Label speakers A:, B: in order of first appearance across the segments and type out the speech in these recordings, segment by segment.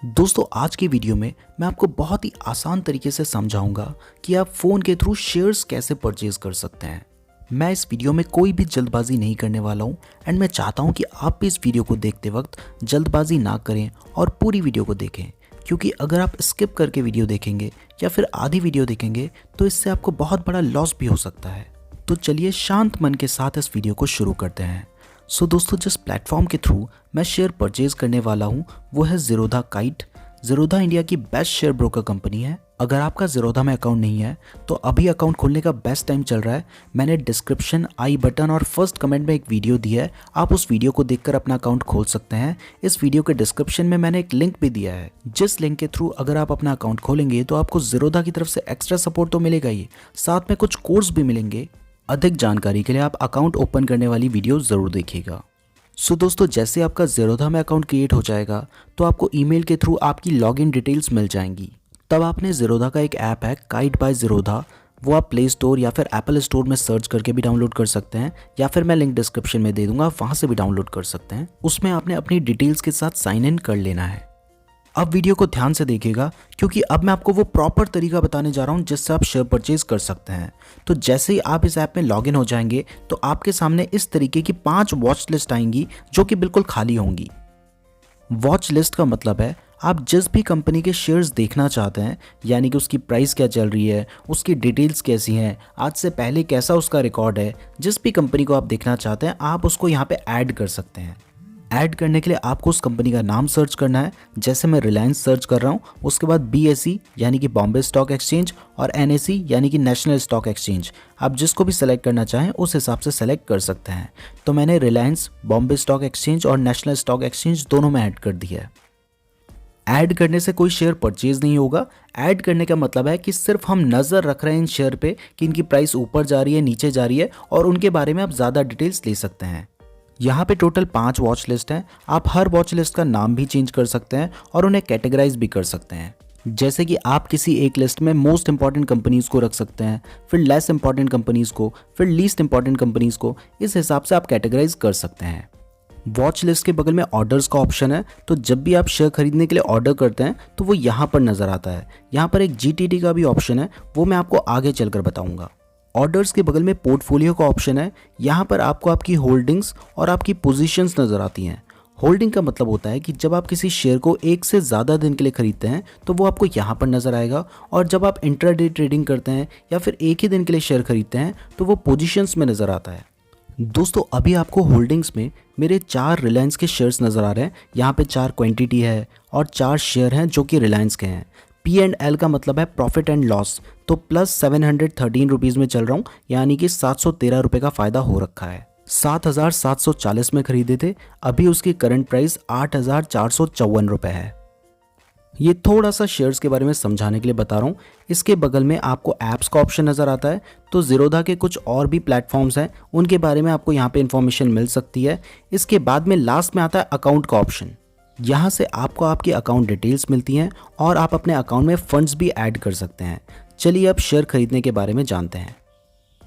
A: दोस्तों आज की वीडियो में मैं आपको बहुत ही आसान तरीके से समझाऊंगा कि आप फ़ोन के थ्रू शेयर्स कैसे परचेज कर सकते हैं। मैं इस वीडियो में कोई भी जल्दबाजी नहीं करने वाला हूं एंड मैं चाहता हूं कि आप भी इस वीडियो को देखते वक्त जल्दबाजी ना करें और पूरी वीडियो को देखें, क्योंकि अगर आप स्किप करके वीडियो देखेंगे या फिर आधी वीडियो देखेंगे तो इससे आपको बहुत बड़ा लॉस भी हो सकता है। तो चलिए शांत मन के साथ इस वीडियो को शुरू करते हैं। सो दोस्तों, जिस प्लेटफॉर्म के थ्रू मैं शेयर परचेज करने वाला हूं वो है ज़ीरोधा काइट। ज़ीरोधा इंडिया की बेस्ट शेयर ब्रोकर कंपनी है। अगर आपका ज़ीरोधा में अकाउंट नहीं है तो अभी अकाउंट खोलने का बेस्ट टाइम चल रहा है। मैंने डिस्क्रिप्शन, आई बटन और फर्स्ट कमेंट में एक वीडियो दी है, आप उस वीडियो को देखकर अपना अकाउंट खोल सकते हैं। इस वीडियो के डिस्क्रिप्शन में मैंने एक लिंक भी दिया है, जिस लिंक के थ्रू अगर आप अपना अकाउंट खोलेंगे तो आपको ज़ीरोधा की तरफ से एक्स्ट्रा सपोर्ट तो मिलेगा ही, साथ में कुछ कोर्स भी मिलेंगे। अधिक जानकारी के लिए आप अकाउंट ओपन करने वाली वीडियो ज़रूर देखिएगा। सो दोस्तों, जैसे आपका ज़ीरोधा में अकाउंट क्रिएट हो जाएगा तो आपको ईमेल के थ्रू आपकी लॉगिन डिटेल्स मिल जाएंगी। तब आपने ज़ीरोधा का एक ऐप है काइट बाय ज़ीरोधा, वो आप प्ले स्टोर या फिर एप्पल स्टोर में सर्च करके भी डाउनलोड कर सकते हैं, या फिर मैं लिंक डिस्क्रिप्शन में दे दूंगा, वहाँ से भी डाउनलोड कर सकते हैं। उसमें आपने अपनी डिटेल्स के साथ साइन इन कर लेना है। अब वीडियो को ध्यान से देखिएगा, क्योंकि अब मैं आपको वो प्रॉपर तरीका बताने जा रहा हूँ जिससे आप शेयर परचेज कर सकते हैं। तो जैसे ही आप इस ऐप में लॉगिन हो जाएंगे तो आपके सामने इस तरीके की 5 वॉच लिस्ट आएंगी जो कि बिल्कुल खाली होंगी। वॉच लिस्ट का मतलब है आप जिस भी कंपनी के शेयर्स देखना चाहते हैं, यानी कि उसकी प्राइस क्या चल रही है, उसकी डिटेल्स कैसी हैं, आज से पहले कैसा उसका रिकॉर्ड है, जिस भी कंपनी को आप देखना चाहते हैं आप उसको यहाँ पे ऐड कर सकते हैं। ऐड करने के लिए आपको उस कंपनी का नाम सर्च करना है। जैसे मैं रिलायंस सर्च कर रहा हूँ, उसके बाद BSE यानी कि बॉम्बे स्टॉक एक्सचेंज और NSE यानी कि नेशनल स्टॉक एक्सचेंज, आप जिसको भी सेलेक्ट करना चाहें उस हिसाब से सेलेक्ट कर सकते हैं। तो मैंने रिलायंस, बॉम्बे स्टॉक एक्सचेंज और नेशनल स्टॉक एक्सचेंज दोनों में ऐड कर दिया है। ऐड करने से कोई शेयर परचेज नहीं होगा। ऐड करने का मतलब है कि सिर्फ हम नज़र रख रहे हैं इन शेयर पे कि इनकी प्राइस ऊपर जा रही है, नीचे जा रही है, और उनके बारे में आप ज़्यादा डिटेल्स ले सकते हैं। यहाँ पे टोटल 5 वॉच लिस्ट हैं। आप हर वॉच लिस्ट का नाम भी चेंज कर सकते हैं और उन्हें कैटेगराइज भी कर सकते हैं। जैसे कि आप किसी एक लिस्ट में मोस्ट इंपॉर्टेंट कंपनीज को रख सकते हैं, फिर लेस इंपॉर्टेंट कंपनीज को, फिर लीस्ट इंपॉर्टेंट कंपनीज को। इस हिसाब से आप कैटेगराइज कर सकते हैं। वॉच लिस्ट के बगल में ऑर्डर्स का ऑप्शन है, तो जब भी आप शेयर खरीदने के लिए ऑर्डर करते हैं तो वो यहाँ पर नज़र आता है। यहाँ पर एक GTT का भी ऑप्शन है, वो मैं आपको आगे चलकर बताऊँगा। ऑर्डर्स के बगल में पोर्टफोलियो का ऑप्शन है। यहाँ पर आपको आपकी होल्डिंग्स और आपकी पोजीशंस नज़र आती हैं। होल्डिंग का मतलब होता है कि जब आप किसी शेयर को एक से ज़्यादा दिन के लिए खरीदते हैं तो वो आपको यहाँ पर नज़र आएगा, और जब आप इंट्राडे ट्रेडिंग करते हैं या फिर एक ही दिन के लिए शेयर खरीदते हैं तो वो पोजीशंस में नज़र आता है। दोस्तों, अभी आपको होल्डिंग्स में मेरे 4 रिलायंस के शेयर्स नज़र आ रहे हैं। यहाँ पे 4 क्वांटिटी है और 4 शेयर हैं जो कि रिलायंस के हैं। P&L का मतलब है प्रॉफिट एंड लॉस, तो प्लस 713 रुपीज़ में चल रहा हूँ, यानी कि 713 रुपये का फ़ायदा हो रखा है। 7,740 में खरीदे थे, अभी उसकी करंट प्राइस 8,454 रुपये है। ये थोड़ा सा शेयर्स के बारे में समझाने के लिए बता रहा हूँ। इसके बगल में आपको ऐप्स का ऑप्शन नज़र आता है, तो ज़ीरोधा के कुछ और भी प्लेटफॉर्म्स हैं, उनके बारे में आपको यहाँ पे इन्फॉर्मेशन मिल सकती है। इसके बाद में लास्ट में आता है अकाउंट का ऑप्शन। यहाँ से आपको आपकी अकाउंट डिटेल्स मिलती हैं और आप अपने अकाउंट में फंड्स भी ऐड कर सकते हैं। चलिए अब शेयर खरीदने के बारे में जानते हैं।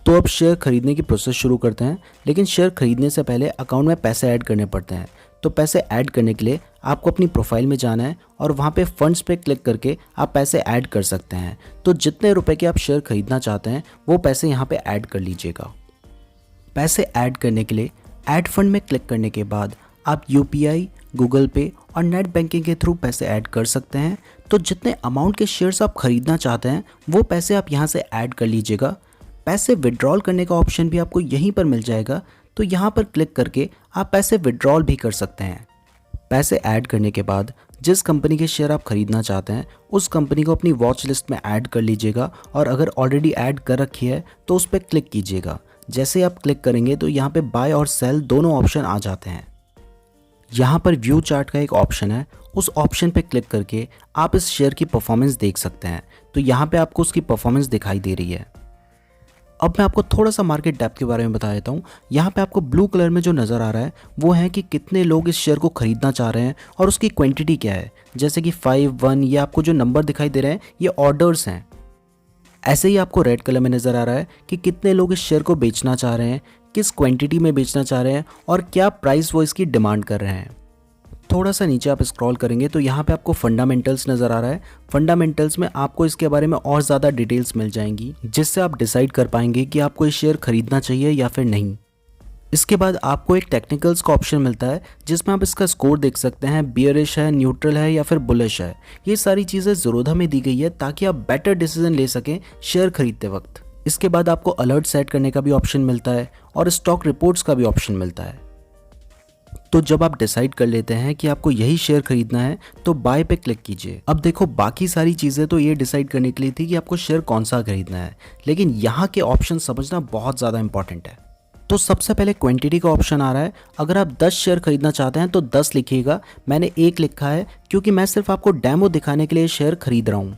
A: तो अब शेयर खरीदने की प्रोसेस शुरू करते हैं, लेकिन शेयर खरीदने से पहले अकाउंट में पैसे ऐड करने पड़ते हैं। तो पैसे ऐड करने के लिए आपको अपनी प्रोफाइल में जाना है और वहाँ पे फंड्स पे क्लिक करके आप पैसे ऐड कर सकते हैं। तो जितने रुपए के आप शेयर खरीदना चाहते हैं वो पैसे यहाँ पे ऐड कर लीजिएगा। पैसे ऐड करने के लिए ऐड फंड में क्लिक करने के बाद आप UPI, गूगल पे और नेट बैंकिंग के थ्रू पैसे ऐड कर सकते हैं। तो जितने अमाउंट के शेयर्स आप खरीदना चाहते हैं वो पैसे आप यहाँ से ऐड कर लीजिएगा। पैसे विड्रॉल करने का ऑप्शन भी आपको यहीं पर मिल जाएगा, तो यहाँ पर क्लिक करके आप पैसे विड्रॉल भी कर सकते हैं। पैसे ऐड करने के बाद जिस कंपनी के शेयर आप खरीदना चाहते हैं उस कंपनी को अपनी वॉच लिस्ट में ऐड कर लीजिएगा, और अगर ऑलरेडी ऐड कर रखी है तो उस पर क्लिक कीजिएगा। जैसे आप क्लिक करेंगे तो यहाँ पे बाय और सेल दोनों ऑप्शन आ जाते हैं। यहाँ पर व्यू चार्ट का एक ऑप्शन है, उस ऑप्शन पे क्लिक करके आप इस शेयर की परफॉर्मेंस देख सकते हैं। तो यहाँ पे आपको उसकी परफॉर्मेंस दिखाई दे रही है। अब मैं आपको थोड़ा सा मार्केट डेप्थ के बारे में बता देता हूँ। यहाँ पे आपको ब्लू कलर में जो नज़र आ रहा है वो है कि कितने लोग इस शेयर को खरीदना चाह रहे हैं और उसकी क्वांटिटी क्या है। जैसे कि 5, 1, ये आपको जो नंबर दिखाई दे रहे हैं ये ऑर्डर्स हैं। ऐसे ही आपको रेड कलर में नज़र आ रहा है कि कितने लोग इस शेयर को बेचना चाह रहे हैं, किस क्वांटिटी में बेचना चाह रहे हैं और क्या प्राइस वो इसकी डिमांड कर रहे हैं। थोड़ा सा नीचे आप स्क्रॉल करेंगे तो यहाँ पे आपको फंडामेंटल्स नज़र आ रहा है। फंडामेंटल्स में आपको इसके बारे में और ज़्यादा डिटेल्स मिल जाएंगी, जिससे आप डिसाइड कर पाएंगे कि आपको ये शेयर खरीदना चाहिए या फिर नहीं। इसके बाद आपको एक टेक्निकल्स का ऑप्शन मिलता है, जिसमें आप इसका स्कोर देख सकते हैं, बियरिश है, न्यूट्रल है या फिर बुलिश है। ये सारी चीज़ें ज़रूरत में दी गई है ताकि आप बेटर डिसीजन ले सकें शेयर खरीदते वक्त। इसके बाद आपको अलर्ट सेट करने का भी ऑप्शन मिलता है और स्टॉक रिपोर्ट्स का भी ऑप्शन मिलता है। तो जब आप डिसाइड कर लेते हैं कि आपको यही शेयर खरीदना है तो बाय पे क्लिक कीजिए। अब देखो, बाकी सारी चीज़ें तो ये डिसाइड करने के लिए थी कि आपको शेयर कौन सा खरीदना है, लेकिन यहाँ के ऑप्शन समझना बहुत ज़्यादा इंपॉर्टेंट है। तो सबसे पहले क्वांटिटी का ऑप्शन आ रहा है। अगर आप 10 शेयर खरीदना चाहते हैं तो 10 लिखिएगा। मैंने 1 लिखा है क्योंकि मैं सिर्फ आपको डेमो दिखाने के लिए शेयर खरीद रहा हूँ।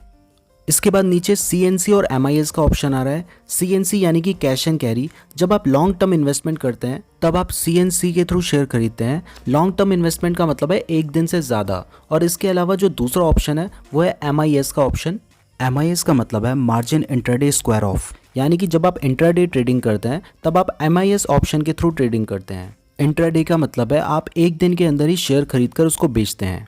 A: इसके बाद नीचे CNC और MIS का ऑप्शन आ रहा है। CNC यानी कि कैश एंड कैरी। जब आप लॉन्ग टर्म इन्वेस्टमेंट करते हैं तब आप CNC के थ्रू शेयर खरीदते हैं। लॉन्ग टर्म इन्वेस्टमेंट का मतलब है 1 दिन से ज़्यादा। और इसके अलावा जो दूसरा ऑप्शन है वो है MIS का ऑप्शन। MIS का मतलब है मार्जिन इंट्राडे स्क्वायर ऑफ, यानी कि जब आप इंट्राडे ट्रेडिंग करते हैं तब आप MIS ऑप्शन के थ्रू ट्रेडिंग करते हैं। इंट्राडे का मतलब है आप 1 दिन के अंदर ही शेयर खरीदकर उसको बेचते हैं।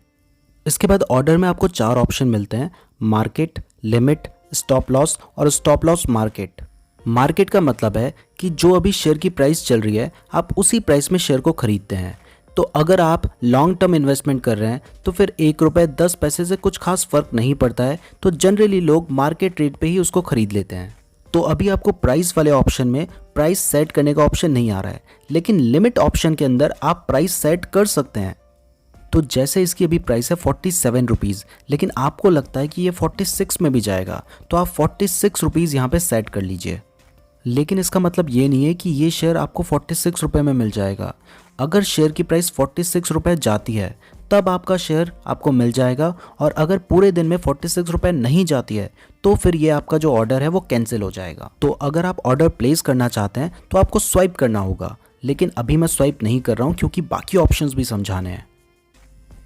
A: इसके बाद ऑर्डर में आपको 4 ऑप्शन मिलते हैं: मार्केट, लिमिट, स्टॉप लॉस और स्टॉप लॉस मार्केट। मार्केट का मतलब है कि जो अभी शेयर की प्राइस चल रही है आप उसी प्राइस में शेयर को खरीदते हैं। तो अगर आप लॉन्ग टर्म इन्वेस्टमेंट कर रहे हैं तो फिर 1 रुपये 10 पैसे से कुछ खास फर्क नहीं पड़ता है, तो जनरली लोग मार्केट रेट पे ही उसको खरीद लेते हैं। तो अभी आपको प्राइस वाले ऑप्शन में प्राइस सेट करने का ऑप्शन नहीं आ रहा है, लेकिन लिमिट ऑप्शन के अंदर आप प्राइस सेट कर सकते हैं। तो जैसे इसकी अभी प्राइस है 47 रुपीज़, लेकिन आपको लगता है कि ये 46 में भी जाएगा, तो आप 46 रुपीज़ यहाँ पे सेट कर लीजिए। लेकिन इसका मतलब ये नहीं है कि ये शेयर आपको 46 रुपये में मिल जाएगा। अगर शेयर की प्राइस 46 रुपये जाती है तब आपका शेयर आपको मिल जाएगा, और अगर पूरे दिन में 46 रुपये नहीं जाती है तो फिर ये आपका जो ऑर्डर है वो कैंसिल हो जाएगा। तो अगर आप ऑर्डर प्लेस करना चाहते हैं तो आपको स्वाइप करना होगा, लेकिन अभी मैं स्वाइप नहीं कर रहा हूँ क्योंकि बाकी ऑप्शंस भी समझाने हैं।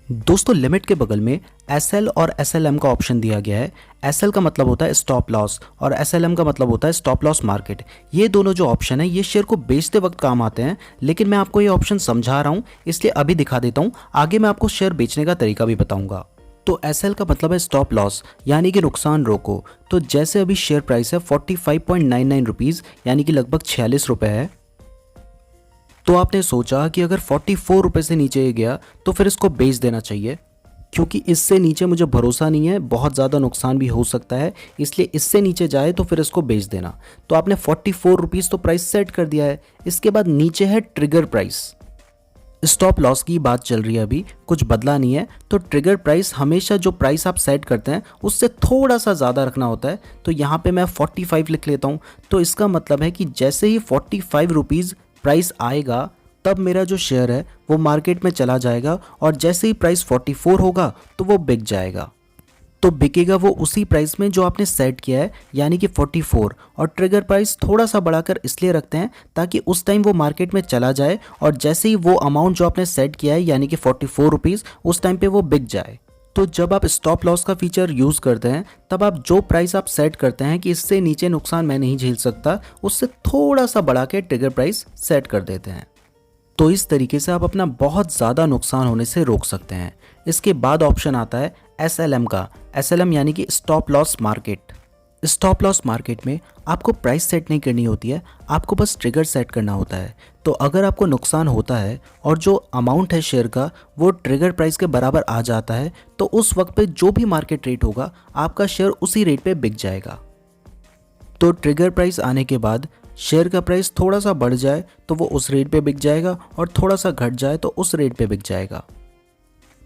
A: दोस्तों, लिमिट के बगल में SL और SLM का ऑप्शन दिया गया है। SL का मतलब होता है स्टॉप लॉस और SLM का मतलब होता है स्टॉप लॉस मार्केट। ये दोनों जो ऑप्शन है ये शेयर को बेचते वक्त काम आते हैं, लेकिन मैं आपको ये ऑप्शन समझा रहा हूँ इसलिए अभी दिखा देता हूँ। आगे मैं आपको शेयर बेचने का तरीका भी बताऊंगा। तो SL का मतलब है स्टॉप लॉस, यानी कि नुकसान रोको। तो जैसे अभी शेयर प्राइस है 45.99 रुपीज़, यानी कि लगभग 46 रुपये है। तो आपने सोचा कि अगर 44 रुपये से नीचे ही गया तो फिर इसको बेच देना चाहिए, क्योंकि इससे नीचे मुझे भरोसा नहीं है, बहुत ज़्यादा नुकसान भी हो सकता है, इसलिए इससे नीचे जाए तो फिर इसको बेच देना। तो आपने 44 रुपीज़ तो प्राइस सेट कर दिया है। इसके बाद नीचे है ट्रिगर प्राइस। स्टॉप लॉस की बात चल रही है, अभी कुछ बदला नहीं है। तो ट्रिगर प्राइस हमेशा जो प्राइस आप सेट करते हैं उससे थोड़ा सा ज़्यादा रखना होता है। तो यहाँ पे मैं 45 लिख लेता हूँ। तो इसका मतलब है कि जैसे ही 45 रुपीज़ प्राइस आएगा तब मेरा जो शेयर है वो मार्केट में चला जाएगा, और जैसे ही प्राइस 44 होगा तो वो बिक जाएगा। तो बिकेगा वो उसी प्राइस में जो आपने सेट किया है, यानी कि 44। और ट्रिगर प्राइस थोड़ा सा बढ़ाकर इसलिए रखते हैं ताकि उस टाइम वो मार्केट में चला जाए, और जैसे ही वो अमाउंट जो आपने सेट किया है यानी कि 44 रुपीज़, उस टाइम पे वो बिक जाए। तो जब आप स्टॉप लॉस का फीचर यूज़ करते हैं तब आप जो प्राइस आप सेट करते हैं कि इससे नीचे नुकसान मैं नहीं झेल सकता, उससे थोड़ा सा बढ़ा के ट्रिगर प्राइस सेट कर देते हैं। तो इस तरीके से आप अपना बहुत ज़्यादा नुकसान होने से रोक सकते हैं। इसके बाद ऑप्शन आता है SLM का। SLM यानी कि stop loss market. Stop loss market में आपको प्राइस सेट नहीं करनी होती है, आपको बस ट्रिगर सेट करना होता है। तो अगर आपको नुकसान होता है और जो अमाउंट है शेयर का वो ट्रिगर प्राइस के बराबर आ जाता है, तो उस वक्त पे जो भी मार्केट रेट होगा आपका शेयर उसी रेट पे बिक जाएगा। तो ट्रिगर प्राइस आने के बाद शेयर का प्राइस थोड़ा सा बढ़ जाए तो वो उस रेट पे बिक जाएगा, और थोड़ा सा घट जाए तो उस रेट पे बिक जाएगा।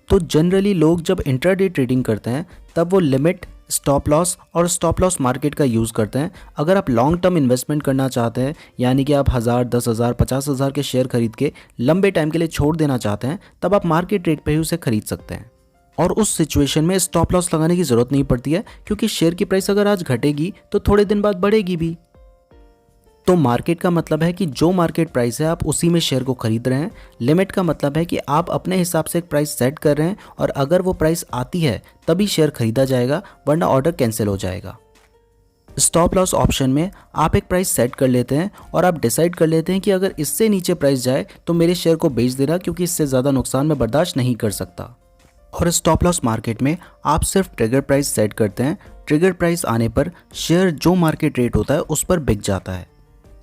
A: तो जनरली लोग जब इंट्राडे ट्रेडिंग करते हैं तब वो लिमिट, स्टॉप लॉस और स्टॉप लॉस मार्केट का यूज़ करते हैं। अगर आप लॉन्ग टर्म इन्वेस्टमेंट करना चाहते हैं, यानी कि आप 1000, 10,000, 50,000 के शेयर खरीद के लंबे टाइम के लिए छोड़ देना चाहते हैं, तब आप मार्केट रेट पे ही उसे खरीद सकते हैं। और उस सिचुएशन में स्टॉप लॉस लगाने की ज़रूरत नहीं पड़ती है, क्योंकि शेयर की प्राइस अगर आज घटेगी तो थोड़े दिन बाद बढ़ेगी भी। तो मार्केट का मतलब है कि जो मार्केट प्राइस है आप उसी में शेयर को खरीद रहे हैं। लिमिट का मतलब है कि आप अपने हिसाब से एक प्राइस सेट कर रहे हैं, और अगर वो प्राइस आती है तभी शेयर खरीदा जाएगा, वरना ऑर्डर कैंसिल हो जाएगा। स्टॉप लॉस ऑप्शन में आप एक प्राइस सेट कर लेते हैं और आप डिसाइड कर लेते हैं कि अगर इससे नीचे प्राइस जाए तो मेरे शेयर को बेच देना, क्योंकि इससे ज़्यादा नुकसान मैं बर्दाश्त नहीं कर सकता। और स्टॉप लॉस मार्केट में आप सिर्फ ट्रिगर प्राइस सेट करते हैं। ट्रिगर प्राइस आने पर शेयर जो मार्केट रेट होता है उस पर बिक जाता है।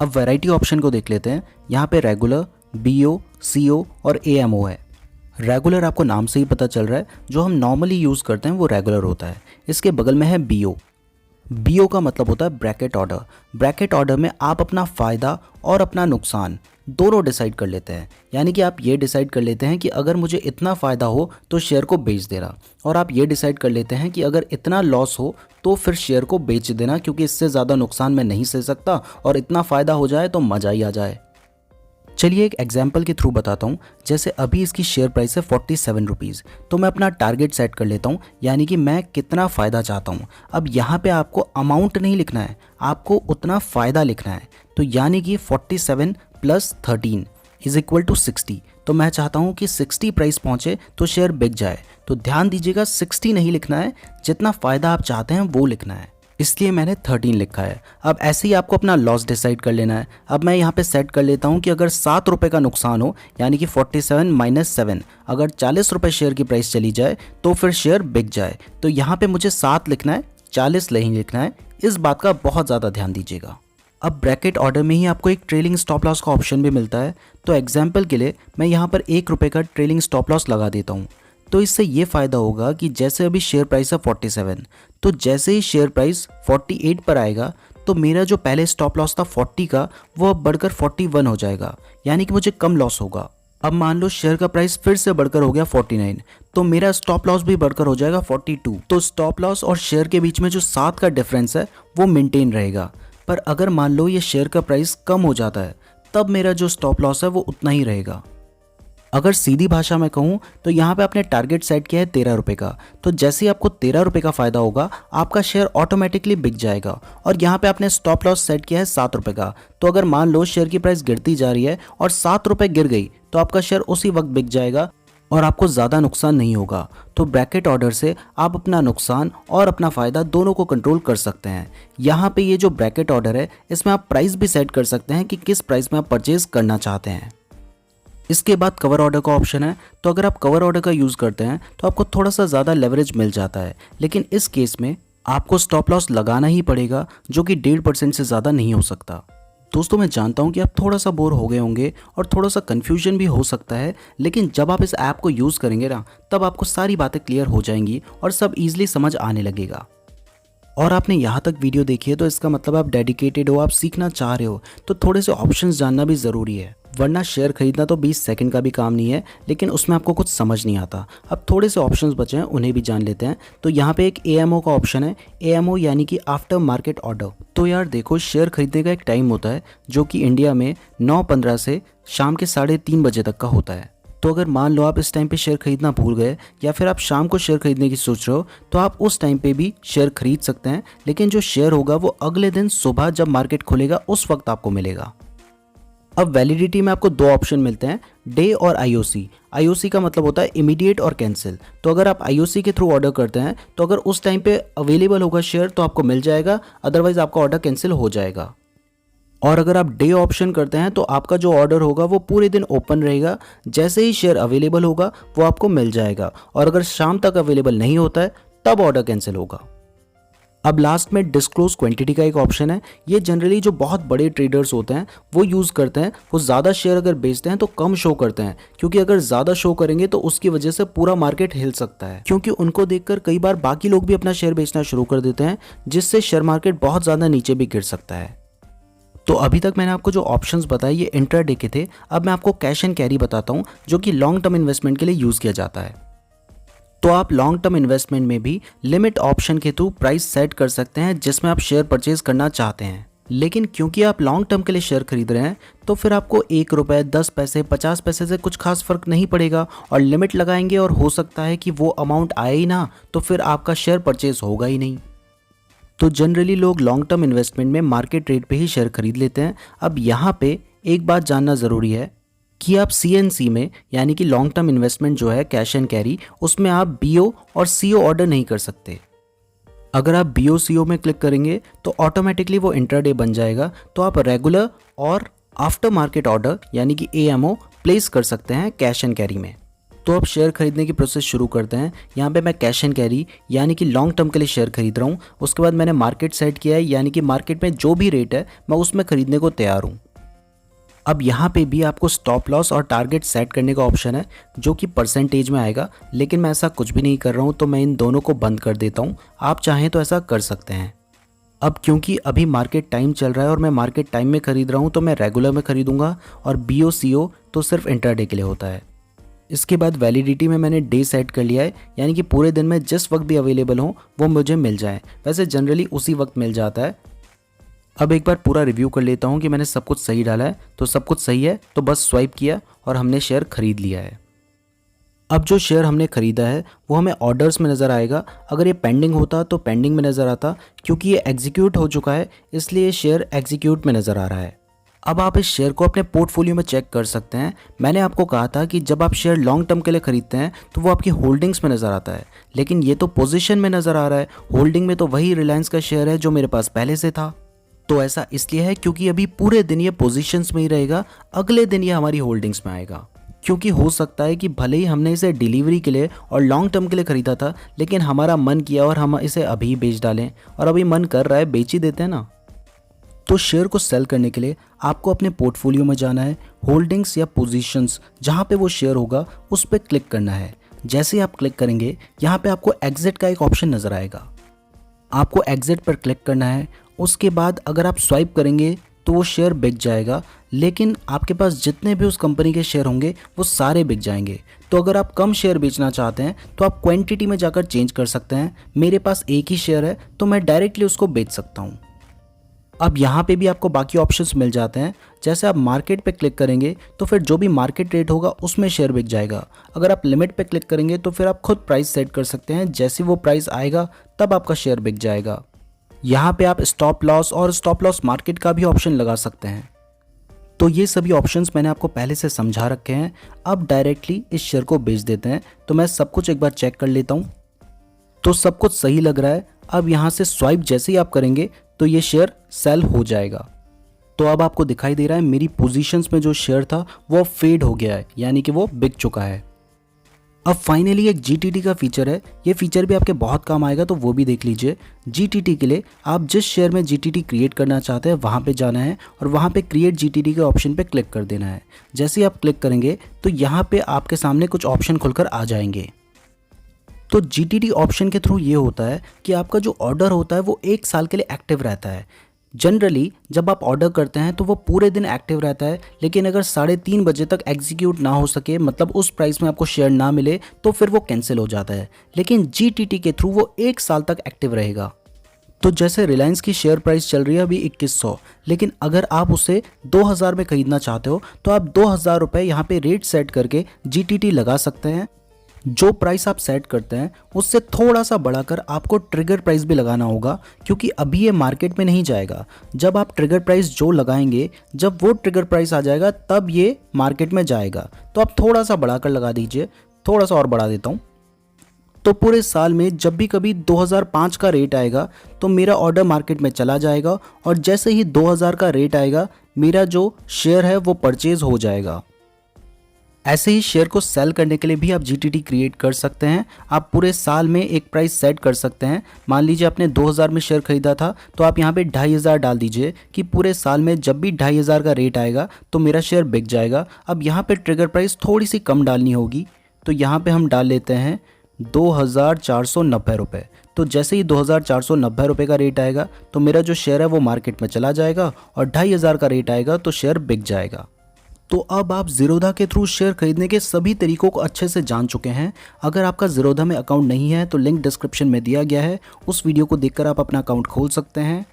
A: अब वैरायटी ऑप्शन को देख लेते हैं। यहाँ पे रेगुलर, BO, CO और AMO है। रेगुलर आपको नाम से ही पता चल रहा है, जो हम नॉर्मली यूज़ करते हैं वो रेगुलर होता है। इसके बगल में है BO। BO का मतलब होता है ब्रैकेट ऑर्डर। ब्रैकेट ऑर्डर में आप अपना फ़ायदा और अपना नुकसान दोनों डिसाइड कर लेते हैं। यानी कि आप ये डिसाइड कर लेते हैं कि अगर मुझे इतना फ़ायदा हो तो शेयर को बेच देना, और आप ये डिसाइड कर लेते हैं कि अगर इतना लॉस हो तो फिर शेयर को बेच देना, क्योंकि इससे ज़्यादा नुकसान मैं नहीं सह सकता और इतना फ़ायदा हो जाए तो मज़ा ही आ जाए। चलिए एक एग्जाम्पल के थ्रू बताता हूँ। जैसे अभी इसकी शेयर प्राइस है 47 रुपीज़, तो मैं अपना टारगेट सेट कर लेता हूँ, यानी कि मैं कितना फ़ायदा चाहता हूँ। अब यहाँ पे आपको अमाउंट नहीं लिखना है, आपको उतना फ़ायदा लिखना है। तो यानी कि 47 + 13 = 60। तो मैं चाहता हूँ कि 60 प्राइस पहुँचे तो शेयर बिक जाए। तो ध्यान दीजिएगा, 60 नहीं लिखना है, जितना फ़ायदा आप चाहते हैं वो लिखना है, इसलिए मैंने 13 लिखा है। अब ऐसे ही आपको अपना लॉस डिसाइड कर लेना है। अब मैं यहाँ पे सेट कर लेता हूँ कि अगर 7 रुपये का नुकसान हो, यानी कि 47 - 7, अगर 40 रुपये शेयर की प्राइस चली जाए तो फिर शेयर बिक जाए। तो यहाँ पे मुझे 7 लिखना है, 40 नहीं लिखना है। इस बात का बहुत ज़्यादा ध्यान दीजिएगा। अब ब्रैकेट ऑर्डर में ही आपको एक ट्रेलिंग स्टॉप लॉस का ऑप्शन भी मिलता है। तो एग्जाम्पल के लिए मैं यहाँ पर 1 रुपये का ट्रेलिंग स्टॉप लॉस लगा देता हूँ। तो इससे ये फ़ायदा होगा कि जैसे अभी शेयर प्राइस है 47, तो जैसे ही शेयर प्राइस 48 पर आएगा तो मेरा जो पहले स्टॉप लॉस था 40 का, वो अब बढ़कर 41 हो जाएगा, यानी कि मुझे कम लॉस होगा। अब मान लो शेयर का प्राइस फिर से बढ़कर हो गया 49, तो मेरा स्टॉप लॉस भी बढ़कर हो जाएगा 42। तो स्टॉप लॉस और शेयर के बीच में जो 7 का डिफरेंस है वो मेंटेन रहेगा। पर अगर मान लो ये शेयर का प्राइस कम हो जाता है, तब मेरा जो स्टॉप लॉस है वो उतना ही रहेगा। अगर सीधी भाषा में कहूँ तो यहाँ पे आपने टारगेट सेट किया है 13 रुपये का, तो जैसे ही आपको 13 रुपये का फ़ायदा होगा आपका शेयर ऑटोमेटिकली बिक जाएगा। और यहाँ पे आपने स्टॉप लॉस सेट किया है 7 रुपये का, तो अगर मान लो शेयर की प्राइस गिरती जा रही है और 7 रुपये गिर गई तो आपका शेयर उसी वक्त बिक जाएगा और आपको ज़्यादा नुकसान नहीं होगा। तो ब्रैकेट ऑर्डर से आप अपना नुकसान और अपना फ़ायदा दोनों को कंट्रोल कर सकते हैं। यहाँ पे ये जो ब्रैकेट ऑर्डर है, इसमें आप प्राइस भी सेट कर सकते हैं कि किस प्राइस में आप परचेज करना चाहते हैं। इसके बाद कवर ऑर्डर का ऑप्शन है। तो अगर आप कवर ऑर्डर का यूज़ करते हैं तो आपको थोड़ा सा ज़्यादा लेवरेज मिल जाता है, लेकिन इस केस में आपको स्टॉप लॉस लगाना ही पड़ेगा, जो कि 1.5% से ज़्यादा नहीं हो सकता। दोस्तों, मैं जानता हूँ कि आप थोड़ा सा बोर हो गए होंगे और थोड़ा सा कन्फ्यूजन भी हो सकता है, लेकिन जब आप इस ऐप को यूज़ करेंगे ना, तब आपको सारी बातें क्लियर हो जाएंगी और सब ईजिली समझ आने लगेगा। और आपने यहाँ तक वीडियो देखी है तो इसका मतलब आप डेडिकेटेड हो, आप सीखना चाह रहे हो, तो थोड़े से ऑप्शंस जानना भी ज़रूरी है। वरना शेयर खरीदना तो 20 सेकंड का भी काम नहीं है, लेकिन उसमें आपको कुछ समझ नहीं आता। अब थोड़े से ऑप्शंस बचे हैं, उन्हें भी जान लेते हैं। तो यहाँ पे एक AMO का ऑप्शन है। AMO यानी कि आफ्टर मार्केट ऑर्डर। तो यार देखो, शेयर खरीदने का एक टाइम होता है जो कि इंडिया में 9:15 से शाम के 3:30 बजे तक का होता है। तो अगर मान लो आप इस टाइम पे शेयर खरीदना भूल गए, या फिर आप शाम को शेयर खरीदने की सोच रहे हो, तो आप उस टाइम पे भी शेयर खरीद सकते हैं, लेकिन जो शेयर होगा वो अगले दिन सुबह जब मार्केट खुलेगा उस वक्त आपको मिलेगा। अब वैलिडिटी में आपको 2 ऑप्शन मिलते हैं, डे और IOC। IOC का मतलब होता है इमीडिएट और कैंसिल। तो अगर आप IOC के थ्रू ऑर्डर करते हैं तो अगर उस टाइम पे अवेलेबल होगा शेयर तो आपको मिल जाएगा, अदरवाइज आपका ऑर्डर कैंसिल हो जाएगा। और अगर आप डे ऑप्शन करते हैं तो आपका जो ऑर्डर होगा वो पूरे दिन ओपन रहेगा, जैसे ही शेयर अवेलेबल होगा वो आपको मिल जाएगा, और अगर शाम तक अवेलेबल नहीं होता है तब ऑर्डर कैंसिल होगा। अब लास्ट में डिस्क्लोज क्वांटिटी का एक ऑप्शन है। ये जनरली जो बहुत बड़े ट्रेडर्स होते हैं वो यूज़ करते हैं। वो ज़्यादा शेयर अगर बेचते हैं तो कम शो करते हैं, क्योंकि अगर ज़्यादा शो करेंगे तो उसकी वजह से पूरा मार्केट हिल सकता है, क्योंकि उनको देखकर कई बार बाकी लोग भी अपना शेयर बेचना शुरू कर देते हैं, जिससे शेयर मार्केट बहुत ज़्यादा नीचे भी गिर सकता है। तो अभी तक मैंने आपको जो ऑप्शंस बताए ये इंट्राडे के थे। अब मैं आपको कैश एंड कैरी बताता हूँ, जो कि लॉन्ग टर्म इन्वेस्टमेंट के लिए यूज़ किया जाता है। तो आप लॉन्ग टर्म इन्वेस्टमेंट में भी लिमिट ऑप्शन के थ्रू प्राइस सेट कर सकते हैं जिसमें आप शेयर परचेज करना चाहते हैं। लेकिन क्योंकि आप लॉन्ग टर्म के लिए शेयर खरीद रहे हैं तो फिर आपको 1 रुपये, 10 पैसे, 50 पैसे से कुछ खास फर्क नहीं पड़ेगा, और लिमिट लगाएंगे और हो सकता है कि वो अमाउंट आए ही ना, तो फिर आपका शेयर परचेज होगा ही नहीं। तो जनरली लोग लॉन्ग टर्म इन्वेस्टमेंट में मार्केट रेट पे ही शेयर खरीद लेते हैं। अब यहाँ पे एक बात जानना ज़रूरी है कि आप CNC में, यानी कि लॉन्ग टर्म इन्वेस्टमेंट जो है कैश एंड कैरी, उसमें आप BO और CO ऑर्डर नहीं कर सकते। अगर आप BOCO में क्लिक करेंगे तो ऑटोमेटिकली वो इंट्राडे बन जाएगा। तो आप रेगुलर और आफ्टर मार्केट ऑर्डर यानी कि AMO प्लेस कर सकते हैं कैश एंड कैरी में। तो अब शेयर खरीदने की प्रोसेस शुरू करते हैं। यहाँ पे मैं कैश एंड कैरी यानी कि लॉन्ग टर्म के लिए शेयर खरीद रहा हूँ। उसके बाद मैंने मार्केट सेट किया है, यानी कि मार्केट में जो भी रेट है मैं उसमें खरीदने को तैयार हूँ। अब यहाँ पे भी आपको स्टॉप लॉस और टारगेट सेट करने का ऑप्शन है जो कि परसेंटेज में आएगा, लेकिन मैं ऐसा कुछ भी नहीं कर रहा हूँ तो मैं इन दोनों को बंद कर देता हूँ। आप चाहें तो ऐसा कर सकते हैं। अब क्योंकि अभी मार्केट टाइम चल रहा है और मैं मार्केट टाइम में खरीद रहा हूँ तो मैं रेगुलर में खरीदूंगा, और BOCO तो सिर्फ इंट्राडे के लिए होता है। इसके बाद वैलिडिटी में मैंने डे सेट कर लिया है, यानी कि पूरे दिन में जिस वक्त भी अवेलेबल हो वो मुझे मिल जाए। वैसे जनरली उसी वक्त मिल जाता है। अब एक बार पूरा रिव्यू कर लेता हूँ कि मैंने सब कुछ सही डाला है। तो सब कुछ सही है तो बस स्वाइप किया और हमने शेयर खरीद लिया है। अब जो शेयर हमने खरीदा है वो हमें ऑर्डर्स में नज़र आएगा। अगर ये पेंडिंग होता तो पेंडिंग में नज़र आता, क्योंकि ये एग्जीक्यूट हो चुका है इसलिए ये शेयर एग्जीक्यूट में नज़र आ रहा है। अब आप इस शेयर को अपने पोर्टफोलियो में चेक कर सकते हैं। मैंने आपको कहा था कि जब आप शेयर लॉन्ग टर्म के लिए खरीदते हैं तो वो आपकी होल्डिंग्स में नज़र आता है, लेकिन ये तो पोजीशन में नज़र आ रहा है। होल्डिंग में तो वही रिलायंस का शेयर है जो मेरे पास पहले से था। तो ऐसा इसलिए है क्योंकि अभी पूरे दिन ये पोजीशंस में ही रहेगा, अगले दिन ये हमारी होल्डिंग्स में आएगा। क्योंकि हो सकता है कि भले ही हमने इसे डिलीवरी के लिए और लॉन्ग टर्म के लिए खरीदा था, लेकिन हमारा मन किया और हम इसे अभी बेच डालें, और अभी मन कर रहा है बेच ही देते हैं ना। तो शेयर को सेल करने के लिए आपको अपने पोर्टफोलियो में जाना है, होल्डिंग्स या पोजीशंस जहाँ पे वो शेयर होगा उस पर क्लिक करना है। जैसे ही आप क्लिक करेंगे यहाँ पे आपको एग्जिट का एक ऑप्शन नज़र आएगा। आपको एग्जिट पर क्लिक करना है। उसके बाद अगर आप स्वाइप करेंगे तो वो शेयर बिक जाएगा, लेकिन आपके पास जितने भी उस कंपनी के शेयर होंगे वो सारे बिक जाएंगे। तो अगर आप कम शेयर बेचना चाहते हैं तो आप क्वांटिटी में जाकर चेंज कर सकते हैं। मेरे पास एक ही शेयर है तो मैं डायरेक्टली उसको बेच सकता हूँ। अब यहाँ पे भी आपको बाकी ऑप्शंस मिल जाते हैं। जैसे आप मार्केट पे क्लिक करेंगे तो फिर जो भी मार्केट रेट होगा उसमें शेयर बिक जाएगा। अगर आप लिमिट पे क्लिक करेंगे तो फिर आप खुद प्राइस सेट कर सकते हैं। जैसे वो प्राइस आएगा तब आपका शेयर बिक जाएगा। यहाँ पे आप स्टॉप लॉस और स्टॉप लॉस मार्केट का भी ऑप्शन लगा सकते हैं। तो ये सभी ऑप्शंस मैंने आपको पहले से समझा रखे हैं। अब डायरेक्टली इस शेयर को बेच देते हैं। तो मैं सब कुछ एक बार चेक कर लेता हूँ। तो सब कुछ सही लग रहा है। अब यहाँ से स्वाइप जैसे ही आप करेंगे तो ये शेयर सेल हो जाएगा। तो अब आपको दिखाई दे रहा है मेरी पोजीशंस में जो शेयर था वो फेड हो गया है, यानी कि वो बिक चुका है। अब फाइनली एक GTT का फीचर है। ये फीचर भी आपके बहुत काम आएगा, तो वो भी देख लीजिए। GTT के लिए आप जिस शेयर में GTT क्रिएट करना चाहते हैं वहाँ पे जाना है और वहाँ पे क्रिएट GTT के ऑप्शन पे क्लिक कर देना है। जैसे ही आप क्लिक करेंगे तो यहाँ पे आपके सामने कुछ ऑप्शन खुलकर आ जाएंगे। तो GTT ऑप्शन के थ्रू ये होता है कि आपका जो ऑर्डर होता है वो 1 साल के लिए एक्टिव रहता है। जनरली जब आप ऑर्डर करते हैं तो वो पूरे दिन एक्टिव रहता है, लेकिन अगर 3:30 बजे तक एग्जीक्यूट ना हो सके, मतलब उस प्राइस में आपको शेयर ना मिले, तो फिर वो कैंसिल हो जाता है। लेकिन GTT के थ्रू वो 1 साल तक एक्टिव रहेगा। तो जैसे रिलायंस की शेयर प्राइस चल रही है अभी 2100, लेकिन अगर आप उसे 2000 में खरीदना चाहते हो तो आप 2000 रुपये यहाँ पे रेट सेट करके GTT लगा सकते हैं। जो प्राइस आप सेट करते हैं उससे थोड़ा सा बढ़ाकर आपको ट्रिगर प्राइस भी लगाना होगा, क्योंकि अभी ये मार्केट में नहीं जाएगा। जब आप ट्रिगर प्राइस जो लगाएंगे, जब वो ट्रिगर प्राइस आ जाएगा तब ये मार्केट में जाएगा। तो आप थोड़ा सा बढ़ाकर लगा दीजिए। थोड़ा सा और बढ़ा देता हूँ। तो पूरे साल में जब भी कभी 2005 का रेट आएगा तो मेरा ऑर्डर मार्केट में चला जाएगा, और जैसे ही 2000 का रेट आएगा मेरा जो शेयर है वो परचेज हो जाएगा। ऐसे ही शेयर को सेल करने के लिए भी आप GTT क्रिएट कर सकते हैं। आप पूरे साल में एक प्राइस सेट कर सकते हैं। मान लीजिए आपने 2000 में शेयर खरीदा था तो आप यहाँ पे 2500 डाल दीजिए कि पूरे साल में जब भी 2500 का रेट आएगा तो मेरा शेयर बिक जाएगा। अब यहाँ पे ट्रिगर प्राइस थोड़ी सी कम डालनी होगी, तो यहाँ पे हम डाल लेते हैं 2490 रुपये। तो जैसे ही 2490 रुपये का रेट आएगा तो मेरा जो शेयर है वो मार्केट में चला जाएगा, और 2500 का रेट आएगा तो शेयर बिक जाएगा। तो अब आप ज़ीरोधा के थ्रू शेयर खरीदने के सभी तरीकों को अच्छे से जान चुके हैं। अगर आपका ज़ीरोधा में अकाउंट नहीं है तो लिंक डिस्क्रिप्शन में दिया गया है, उस वीडियो को देखकर आप अपना अकाउंट खोल सकते हैं।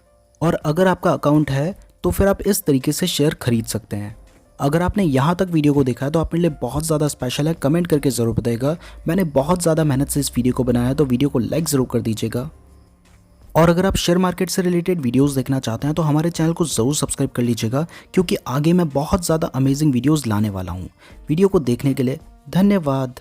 A: और अगर आपका अकाउंट है तो फिर आप इस तरीके से शेयर खरीद सकते हैं। अगर आपने यहाँ तक वीडियो को देखा है तो आप मेरे लिए बहुत ज़्यादा स्पेशल है। कमेंट करके ज़रूर बताइएगा। मैंने बहुत ज़्यादा मेहनत से इस वीडियो को बनाया है, तो वीडियो को लाइक ज़रूर कर दीजिएगा। और अगर आप शेयर मार्केट से रिलेटेड वीडियोस देखना चाहते हैं तो हमारे चैनल को ज़रूर सब्सक्राइब कर लीजिएगा, क्योंकि आगे मैं बहुत ज़्यादा अमेजिंग वीडियोस लाने वाला हूँ। वीडियो को देखने के लिए धन्यवाद।